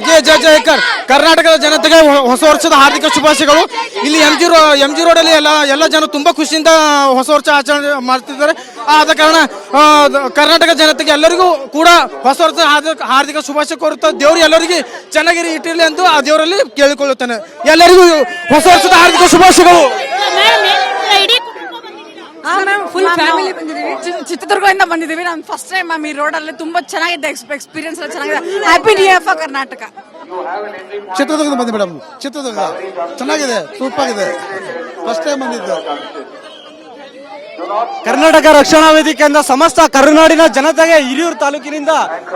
ಜಯ ಜಯಕರ್. ಕರ್ನಾಟಕದ ಜನತೆಗೆ ಹೊಸ ವರ್ಷದ ಹಾರ್ದಿಕ ಶುಭಾಶಯಗಳು. ಇಲ್ಲಿ ಎಂ ಜಿ ರೋಡಲ್ಲಿ ಎಲ್ಲ ಜನ ತುಂಬಾ ಖುಷಿಯಿಂದ ಹೊಸ ವರ್ಷ ಆಚರಣೆ ಮಾಡ್ತಿದ್ದಾರೆ. ಆದ ಕಾರಣ ಕರ್ನಾಟಕ ಜನತೆಗೆ ಎಲ್ಲರಿಗೂ ಕೂಡ ಹೊಸ ವರ್ಷದ ಹಾರ್ದಿಕ ಶುಭಾಶಯ ಕೋರುತ್ತಾರೆ. ದೇವರು ಎಲ್ಲರಿಗೂ ಚೆನ್ನಾಗಿ ಇಟ್ಟಿರಲಿ ಎಂದು ಆ ದೇವರಲ್ಲಿ ಕೇಳಿಕೊಳ್ಳುತ್ತೇನೆ. ಎಲ್ಲರಿಗೂ ಹೊಸ ವರ್ಷದ ಹಾರ್ದಿಕ ಶುಭಾಶಯಗಳು. ಫುಲ್ ಫ್ಯಾಮಿಲಿ ಬಂದಿದ್ದೀವಿ. ಚಿತ್ರದುರ್ಗದಿಂದ ಬಂದಿದ್ದೀವಿ. ನಾನು ಫಸ್ಟ್ ಟೈಮ್ ಮ್ಯಾಮ್ ಈ ರೋಡಲ್ಲಿ ತುಂಬಾ ಚೆನ್ನಾಗಿದೆ. ಎಕ್ಸ್ಪೀರಿಯನ್ಸ್ ಎಲ್ಲ ಚೆನ್ನಾಗಿದೆ. Happy new year for Karnataka. ಚಿತ್ರದುರ್ಗದಿಂದ ಬಂದಿ ಮೇಡಮ್. ಚಿತ್ರದುರ್ಗ ಚೆನ್ನಾಗಿದೆ, ಸೂಪರ್ ಆಗಿದೆ. ಫಸ್ಟ್ ಟೈಮ್ ಬಂದಿದ್ದು. ಕರ್ನಾಟಕ ರಕ್ಷಣಾ ವೇದಿಕೆಯಿಂದ ಸಮಸ್ತ ಕರುನಾಡಿನ ಜನತೆಗೆ ಹಿರಿಯೂರು ತಾಲೂಕಿನಿಂದ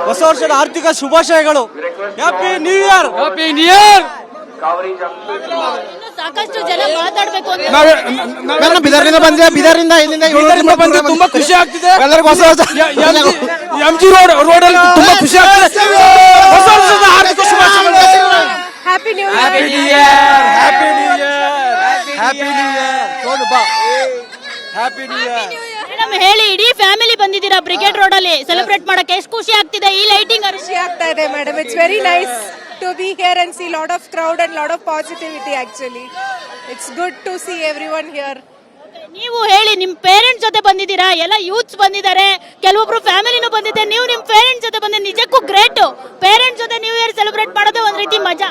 ಹೊಸ ವರ್ಷದ ಆರ್ಥಿಕ ಶುಭಾಶಯಗಳು. Happy new year. Happy new year. ಸಾಕಷ್ಟು ಜನ ಮಾತಾಡ್ಬೇಕು ಅಂತ ಬಿದರ್ನಿಂದ ಬಂದೆ. ಬಿದರಿಂದ ಇಲ್ಲಿಂದ ಬಂದು ತುಂಬಾ ಖುಷಿ ಆಗ್ತಿದೆ. ಎಲ್ಲರಿಗೂ ಹೊಸ ವರ್ಷ ಎಂ ಜಿ ರೋಡ್ ಅಲ್ಲಿ ತುಂಬಾ ಖುಷಿ ಆಗ್ತಿದೆ. ಹೊಸ ವರ್ಷದ ಹಾರ್ದಿಕ ಶುಭಾಶಯಗಳು. Happy new year. Happy new year. Happy new year. Happy new year. Happy new year. Madam ಹೇಳಿ, ಇಡೀ ಫ್ಯಾಮಿಲಿ ಬಂದಿದ್ದೀರಾ ಬ್ರಿಗೇಡ್ ರೋಡ್ ಅಲ್ಲಿ ಸೆಲೆಬ್ರೇಟ್ ಮಾಡಕ್ಕೆ. ಎಷ್ಟು ಖುಷಿ ಆಗ್ತಿದೆ ಈ ಲೈಟಿಂಗ್? ಖುಷಿ ಆಗ್ತಾ ಇದೆ madam. It's very nice to be here and see lot of crowd and lot of positivity. Actually it's good to see everyone here. ನೀವು ಹೇಳಿ, ನಿಮ್ ಪೇರೆಂಟ್ಸ್ ಜೊತೆ ಬಂದಿದ್ದೀರಾ, ಎಲ್ಲ ಯೂತ್ಸ್ ಬಂದಿದ್ದಾರೆ, ಕೆಲವೊಬ್ರು ಫ್ಯಾಮಿಲಿನೂ ಬಂದಿದೆ. ನೀವು ನಿಮ್ ಪೇರೆಂಟ್ಸ್ ಜೊತೆ ಬಂದಿದ್ದೀರಾ, ನಿಜಕ್ಕೂ ಗ್ರೇಟ್. ಪೇರೆಂಟ್ಸ್ ಜೊತೆ ನ್ಯೂ ಇಯರ್ ಸೆಲೆಬ್ರೇಟ್ ಮಾಡೋದೇ ಒಂದ್ ರೀತಿ ಮಜಾ.